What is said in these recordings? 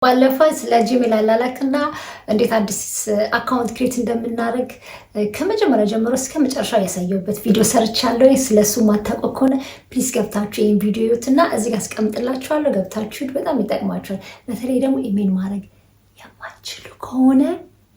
ባለፈው ስለ ጂሜል አላላክና እንዴት አዲስ አካውንት ክሬት እንደምናደርግ ከመጀመሪያ ጀምሮ እስከ መጨረሻው ያሳየሁበት ቪዲዮ ሰርቻለሁ። ስለሱ ማታውቁ ከሆነ ፕሊዝ ገብታችሁ ይሄን ቪዲዮ እዩትና እዚህ ጋር አስቀምጥላችኋለሁ። ገብታችሁ በጣም ይጠቅማችኋል። በተለይ ደግሞ ኢሜል ማድረግ የማትችሉ ከሆነ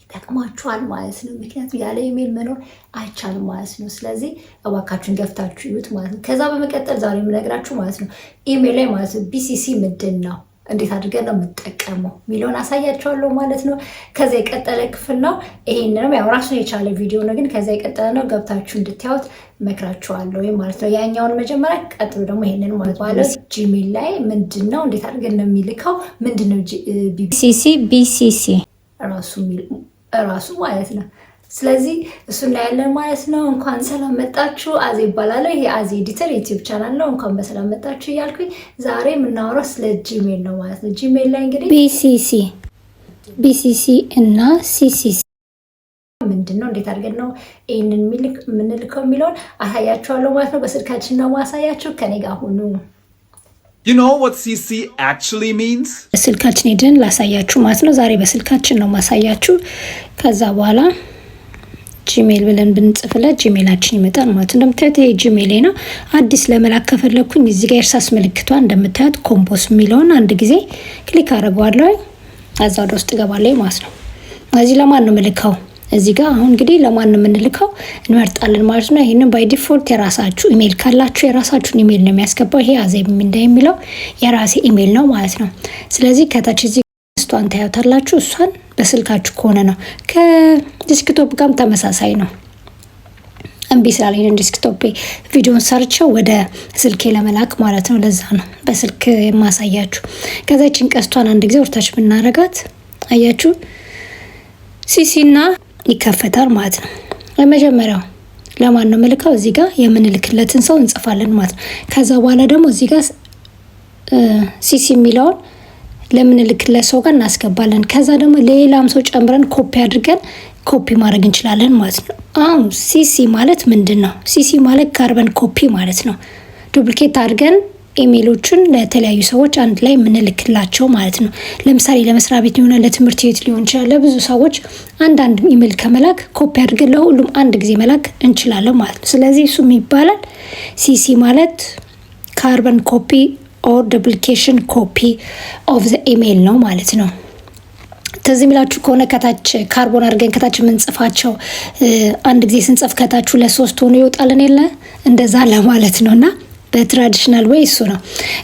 ይጠቅማችኋል ማለት ነው። ምክንያቱም ያለ ኢሜል መኖር አይቻልም ማለት ነው። ስለዚህ እባካችሁን ገብታችሁ እዩት ማለት ነው። ከዛ በመቀጠል ዛሬ የምነግራችሁ ማለት ነው ኢሜል ላይ ማለት ነው ቢሲሲ ምንድን ነው እንዴት አድርገን ነው የምጠቀመው ሚሊዮን አሳያቸዋለሁ ማለት ነው። ከዛ የቀጠለ ክፍል ነው። ይሄንንም ያው ራሱን የቻለ ቪዲዮ ነው፣ ግን ከዛ የቀጠለ ነው። ገብታችሁ እንድታዩት መክራችኋለሁ ማለት ነው። ያኛውን መጀመሪያ ቀጥሎ ደግሞ ይሄንን ማለት ጂሜል ላይ ምንድነው እንዴት አድርገን ነው የሚልከው ምንድነው ቢሲሲ ራሱ ማለት ነው። ስለዚህ እሱ እናያለን ማለት ነው። እንኳን ሰላም መጣችሁ። አዜ ይባላል። ይሄ አዜ ኤዲተር ዩቲዩብ ቻናል ነው። እንኳን በሰላም መጣችሁ እያልኩኝ ዛሬ የምናወራው ስለ ጂሜል ነው ማለት ነው። ጂሜል ላይ እንግዲህ ቢሲሲ እና ሲሲሲ ምንድነው እንዴት አድርገን ነው ይሄንን የምንልከው የሚለውን አሳያችኋለሁ ማለት ነው። በስልካችን ነው ማሳያችሁ። ከኔ ጋር ሁኑ። You know what CC actually means? በስልካችን ሄደን ላሳያችሁ ማለት ነው። ዛሬ በስልካችን ነው ማሳያችሁ። ከዛ በኋላ ጂሜል ብለን ብንጽፍለት ጂሜላችን ይመጣል ማለት ነው። እንደምታዩት ይሄ ጂሜል ነው። አዲስ ለመላክ ከፈለኩኝ እዚህ ጋር እርሳስ ምልክቷን እንደምታዩት ኮምፖስ የሚለውን አንድ ጊዜ ክሊክ አደርገዋለሁ። እዛ ወደ ውስጥ ገባለሁ ማለት ነው። እዚህ ለማን ነው ምልከው? እዚህ ጋር አሁን እንግዲህ ለማን ነው የምንልከው እንመርጣለን ማለት ነው። ይሄንን ባይ ዲፎልት የራሳችሁ ኢሜል ካላችሁ የራሳችሁን ኢሜል ነው የሚያስገባው። ይሄ አዜብ እንደሚለው የራሴ ኢሜል ነው ማለት ነው። ስለዚህ ከታች እዚህ ስቷን ታያታላችሁ። እሷን በስልካችሁ ከሆነ ነው። ከዲስክቶፕ ጋርም ተመሳሳይ ነው። እምቢ ስላለኝ ዲስክቶፕ ቪዲዮን ሰርቸው ወደ ስልኬ ለመላክ ማለት ነው። ለዛ ነው በስልክ የማሳያችሁ። ከዛችን ቀስቷን አንድ ጊዜ ወርታች ብናረጋት አያችሁ ሲሲና ይከፈታል ማለት ነው። ለመጀመሪያው ለማን ነው መልካው? እዚህ ጋር የምንልክለትን ሰው እንጽፋለን ማለት ነው። ከዛ በኋላ ደግሞ እዚህ ጋር ሲሲ የሚለውን ለምንልክለት ሰው ጋር እናስገባለን። ከዛ ደግሞ ሌላም ሰው ጨምረን ኮፒ አድርገን ኮፒ ማድረግ እንችላለን ማለት ነው። አሁን ሲሲ ማለት ምንድን ነው? ሲሲ ማለት ካርበን ኮፒ ማለት ነው። ዱፕሊኬት አድርገን ኢሜሎችን ለተለያዩ ሰዎች አንድ ላይ የምንልክላቸው ማለት ነው። ለምሳሌ ለመስሪያ ቤት ሊሆን ለትምህርት ቤት ሊሆን ይችላል። ለብዙ ሰዎች አንዳንድ ኢሜል ከመላክ ኮፒ አድርገን ለሁሉም አንድ ጊዜ መላክ እንችላለን ማለት ነው። ስለዚህ እሱም ይባላል ሲሲ ማለት ካርበን ኮፒ ኦር ዱፕሊኬሽን ኮፒ ኦፍ ዘ ኢሜል ነው ማለት ነው። ተዚህ ሚላችሁ ከሆነ ከታች ካርቦን አድርገን ከታች የምንጽፋቸው አንድ ጊዜ ስንጽፍ ከታች ለሶስት ሆኖ ይወጣልን የለ እንደዛ ለማለት ነውና በትራዲሽናል ወይ እሱ ነው።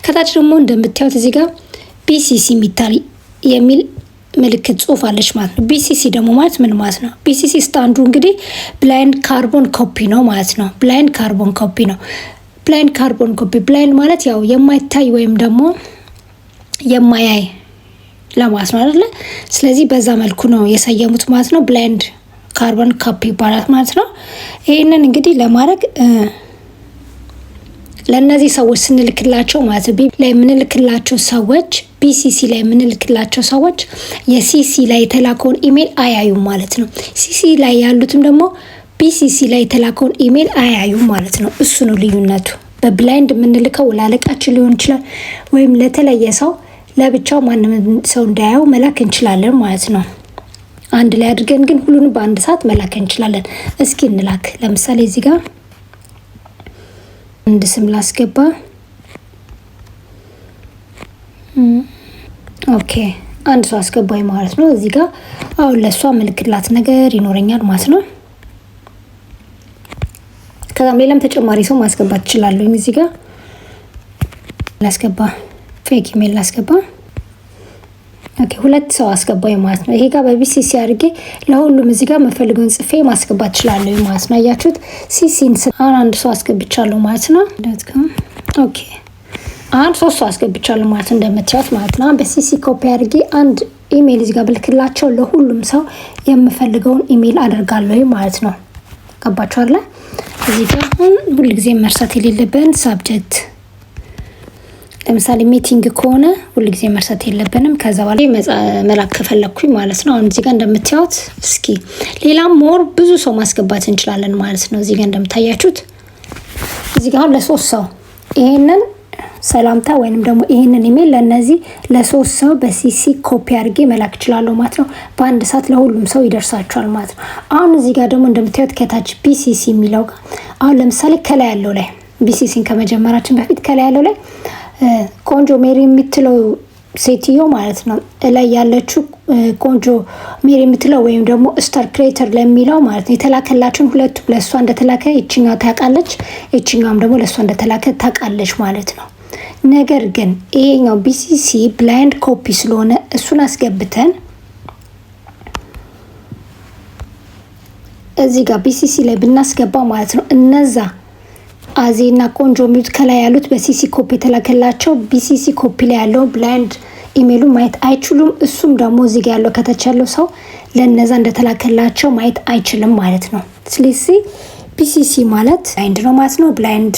ከታች ደግሞ እንደምታዩት እዚህ ጋር ቢሲሲ የሚል ምልክት ጽሁፍ አለች ማለት ነው። ቢሲሲ ደግሞ ማለት ምን ማለት ነው? ቢሲሲ ስታንዱ እንግዲህ ብላይንድ ካርቦን ኮፒ ነው ማለት ነው። ብላይንድ ካርቦን ኮፒ ነው። ብላይንድ ካርቦን ኮፒ ብላይንድ ማለት ያው የማይታይ ወይም ደግሞ የማያይ ለማለት ነው አይደለ? ስለዚህ በዛ መልኩ ነው የሰየሙት ማለት ነው። ብላይንድ ካርቦን ኮፒ ይባላል ማለት ነው። ይሄንን እንግዲህ ለማድረግ ለነዚህ ሰዎች ስንልክላቸው ማለት ነው ላይ የምንልክላቸው ሰዎች ቢሲሲ ላይ የምንልክላቸው ሰዎች የሲሲ ላይ የተላከውን ኢሜል አያዩም ማለት ነው። ሲሲ ላይ ያሉትም ደግሞ ቢሲሲ ላይ የተላከውን ኢሜል አያዩም ማለት ነው። እሱ ነው ልዩነቱ። በብላይንድ የምንልከው ላለቃችን ሊሆን ይችላል ወይም ለተለየ ሰው ለብቻው ማንም ሰው እንዳያየው መላክ እንችላለን ማለት ነው። አንድ ላይ አድርገን ግን ሁሉንም በአንድ ሰዓት መላክ እንችላለን። እስኪ እንላክ። ለምሳሌ እዚህ ጋር አንድ ስም ላስገባ። ኦኬ አንድ ሰው አስገባኝ ማለት ነው። እዚህ ጋር አሁን ለሷ ምልክላት ነገር ይኖረኛል ማለት ነው። ከዛም ሌላም ተጨማሪ ሰው ማስገባት እችላለሁ። እዚህ ጋር ላስገባ ፌክ ኢሜል ላስገባ። ኦኬ ሁለት ሰው አስገባኝ ማለት ነው። ይሄ ጋር በቢሲሲ አድርጌ ለሁሉም እዚህ ጋር መፈልገውን ጽፌ ማስገባት እችላለሁ ማለት ነው። አያችሁት? ሲሲን አንድ ሰው አስገብቻለሁ ማለት ነው። ኦኬ አንድ ሶስት ሰው አስገብቻለሁ ማለት እንደምታዩት ማለት ነው። በሲሲ ኮፒ አድርጌ አንድ ኢሜል እዚህ ጋር ብልክላቸው ለሁሉም ሰው የምፈልገውን ኢሜል አደርጋለሁ ማለት ነው። ገባችሁ አይደል? እዚህ ጋር ሁሉ ጊዜ መርሳት የሌለብን ሳብጀክት ለምሳሌ ሚቲንግ ከሆነ ሁሉ ጊዜ መርሳት የለብንም። ከዛ በኋላ መላክ ከፈለኩኝ ማለት ነው። አሁን እዚህ ጋር እንደምታዩት እስኪ ሌላም ሞር ብዙ ሰው ማስገባት እንችላለን ማለት ነው። እዚህ ጋር እንደምታያችሁት እዚህ ጋር ለሶስት ሰው ይሄንን ሰላምታ ወይንም ደግሞ ይህንን ኢሜል ለነዚህ ለሶስት ሰው በሲሲ ኮፒ አድርጌ መላክ እችላለሁ ማለት ነው። በአንድ ሰዓት ለሁሉም ሰው ይደርሳቸዋል ማለት ነው። አሁን እዚህ ጋር ደግሞ እንደምታዩት ከታች ቢሲሲ የሚለው ጋር አሁን ለምሳሌ ከላይ ያለው ላይ ቢሲሲን ከመጀመራችን በፊት ከላይ ያለው ላይ ቆንጆ ሜሪ የምትለው ሴትዮ ማለት ነው ላይ ያለችው ቆንጆ ሜሪ የምትለው ወይም ደግሞ ስታር ክሬተር ለሚለው ማለት ነው የተላከላችሁን ሁለቱ ለሷ እንደተላከ እቺኛው ታውቃለች፣ እቺኛውም ደግሞ ለሷ እንደተላከ ታውቃለች ማለት ነው። ነገር ግን ይሄኛው ቢሲሲ ብላይንድ ኮፒ ስለሆነ እሱን አስገብተን እዚህ ጋር ቢሲሲ ላይ ብናስገባ ማለት ነው እነዛ አዜና ቆንጆ የሚሉት ከላይ ያሉት በሲሲ ኮፒ የተላከላቸው ቢሲሲ ኮፒ ላይ ያለው ብላይንድ ኢሜሉ ማየት አይችሉም። እሱም ደግሞ እዚህ ጋር ያለው ከታች ያለው ሰው ለነዛ እንደተላከላቸው ማየት አይችልም ማለት ነው። ስለዚህ ቢሲሲ ማለት ብላይንድ ነው ማለት ነው። ብላይንድ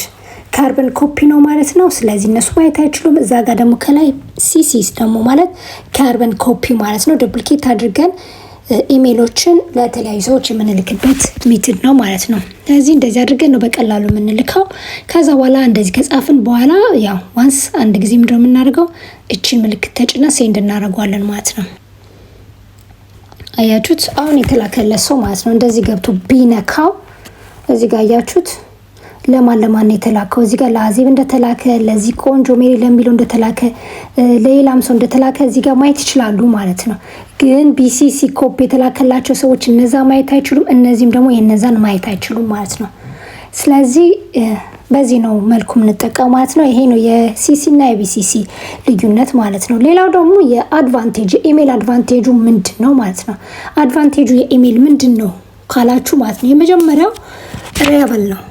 ካርበን ኮፒ ነው ማለት ነው። ስለዚህ እነሱ ማየት አይችሉም። እዛ ጋር ደግሞ ከላይ ሲሲስ ደግሞ ማለት ካርበን ኮፒ ማለት ነው። ዱፕሊኬት አድርገን ኢሜሎችን ለተለያዩ ሰዎች የምንልክበት ሜትድ ነው ማለት ነው። ስለዚህ እንደዚህ አድርገን ነው በቀላሉ የምንልከው። ከዛ በኋላ እንደዚህ ከጻፍን በኋላ ያው ዋንስ አንድ ጊዜ ምንድነው የምናደርገው እቺን ምልክት ተጭና ሴንድ እናደርገዋለን ማለት ነው። አያችሁት? አሁን የተላከለት ሰው ማለት ነው እንደዚህ ገብቶ ቢነካው እዚህ ጋር አያችሁት ለማን የተላከው እዚህ ጋር ለአዜብ እንደተላከ ለዚህ ቆንጆ ሜሪ ለሚለው እንደተላከ ለሌላም ሰው እንደተላከ እዚህ ጋር ማየት ይችላሉ ማለት ነው። ግን ቢሲሲ ኮፒ የተላከላቸው ሰዎች እነዛ ማየት አይችሉም፣ እነዚህም ደግሞ የነዛን ማየት አይችሉም ማለት ነው። ስለዚህ በዚህ ነው መልኩ የምንጠቀመው ማለት ነው። ይሄ ነው የሲሲ እና የቢሲሲ ልዩነት ማለት ነው። ሌላው ደግሞ የአድቫንቴጅ የኢሜል አድቫንቴጁ ምንድን ነው ማለት ነው። አድቫንቴጁ የኢሜል ምንድን ነው ካላችሁ ማለት ነው የመጀመሪያው ሪላየብል ነው።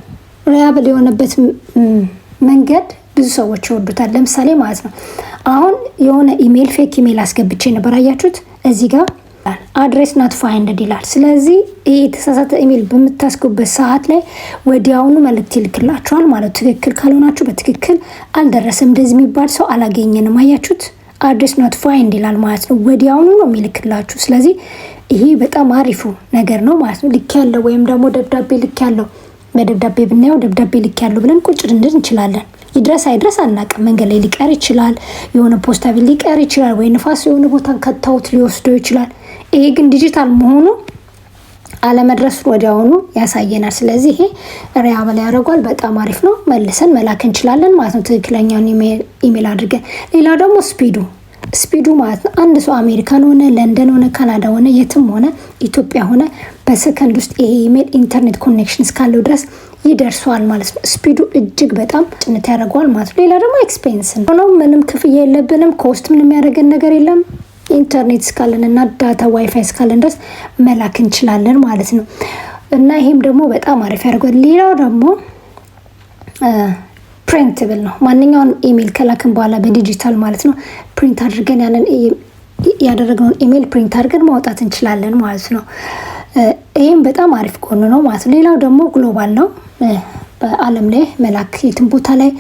ሪላየብል የሆነበት መንገድ ብዙ ሰዎች ይወዱታል። ለምሳሌ ማለት ነው አሁን የሆነ ኢሜል ፌክ ኢሜል አስገብቼ ነበር አያችሁት እዚህ ጋር አድሬስ ናት ፋይንድ ይላል። ስለዚህ ይሄ የተሳሳተ ኢሜል በምታስገቡበት ሰዓት ላይ ወዲያውኑ መልእክት ይልክላችኋል ማለት ትክክል ካልሆናችሁ በትክክል አልደረሰም እንደዚህ የሚባል ሰው አላገኘንም አያችሁት አድሬስ ናት ፋይንድ ይላል ማለት ነው። ወዲያውኑ ነው የሚልክላችሁ። ስለዚህ ይሄ በጣም አሪፉ ነገር ነው ማለት ነው። ልክ ያለው ወይም ደግሞ ደብዳቤ ልክ ያለው በደብዳቤ ብናየው ደብዳቤ ልክ ያለው ብለን ቁጭ ልንል እንችላለን። ይድረስ አይድረስ አናውቅም። መንገድ ላይ ሊቀር ይችላል፣ የሆነ ፖስታ ቤት ሊቀር ይችላል፣ ወይ ንፋስ የሆነ ቦታን ከተውት ሊወስደው ይችላል። ይሄ ግን ዲጂታል መሆኑ አለመድረሱ ወዲያውኑ ያሳየናል። ስለዚህ ይሄ ሪላየብል ያደርጓል። በጣም አሪፍ ነው። መልሰን መላክ እንችላለን ማለት ነው ትክክለኛውን ኢሜል አድርገን። ሌላው ደግሞ ስፒዱ ማለት ነው አንድ ሰው አሜሪካን ሆነ ለንደን ሆነ ካናዳ ሆነ የትም ሆነ ኢትዮጵያ ሆነ በሰከንድ ውስጥ ይሄ ኢሜል ኢንተርኔት ኮኔክሽን እስካለው ድረስ ይደርሰዋል ማለት ነው። ስፒዱ እጅግ በጣም ጭነት ያደርገዋል ማለት ነው። ሌላ ደግሞ ኤክስፔንስ ነው። ምንም ክፍያ የለብንም። ኮስት ምንም የሚያደርገን ነገር የለም። ኢንተርኔት እስካለን እና ዳታ ዋይፋይ እስካለን ድረስ መላክ እንችላለን ማለት ነው። እና ይሄም ደግሞ በጣም አሪፍ ያደርገዋል። ሌላው ደግሞ ፕሪንትብል ነው። ማንኛውን ኢሜል ከላክን በኋላ በዲጂታል ማለት ነው ፕሪንት አድርገን ያንን ያደረግነውን ኢሜል ፕሪንት አድርገን ማውጣት እንችላለን ማለት ነው። ይህም በጣም አሪፍ ጎኑ ነው ማለት ነው። ሌላው ደግሞ ግሎባል ነው። በአለም ላይ መላክ የትም ቦታ ላይ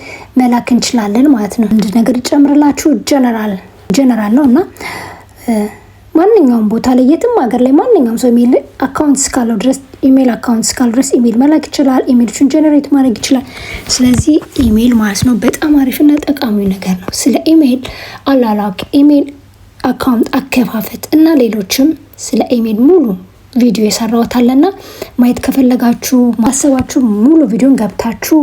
መላክ እንችላለን ማለት ነው። አንድ ነገር ይጨምርላችሁ ጀነራል ነው እና ማንኛውም ቦታ ላይ የትም ሀገር ላይ ማንኛውም ሰው ኢሜል አካውንት እስካለው ድረስ ኢሜል መላክ ይችላል። ኢሜሎችን ጀነሬት ማድረግ ይችላል። ስለዚህ ኢሜል ማለት ነው በጣም አሪፍና ጠቃሚ ነገር ነው። ስለ ኢሜል አላላክ፣ ኢሜል አካውንት አከፋፈት እና ሌሎችም ስለ ኢሜል ሙሉ ቪዲዮ የሰራሁት አለና ማየት ከፈለጋችሁ ማሰባችሁ ሙሉ ቪዲዮን ገብታችሁ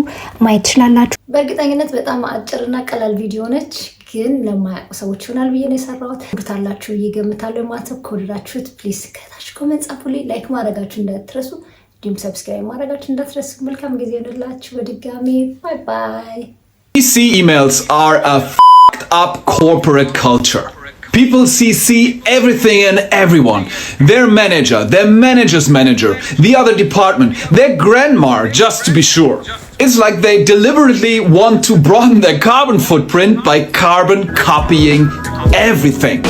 ማየት ትችላላችሁ። በእርግጠኝነት በጣም አጭርና ቀላል ቪዲዮ ነች፣ ግን ለማያውቁ ሰዎች ይሆናል ብዬ ነው የሰራሁት። ወዳላችሁ እየገምታለሁ ማለት ነው። ከወደዳችሁት ፕሊዝ ከታች ኮሜንት ጻፉልኝ። ላይክ ማድረጋችሁ እንዳትረሱ፣ እንዲሁም ሰብስክራይብ ማድረጋችሁ እንዳትረሱ። መልካም ጊዜ ይሁንላችሁ። በድጋሚ ባይ ባይ። CC emails are a f***ed up corporate culture. People CC everything and everyone. Their manager, their manager's manager, the other department, their grandma, just to be sure. It's like they deliberately want to broaden their carbon footprint by carbon copying everything.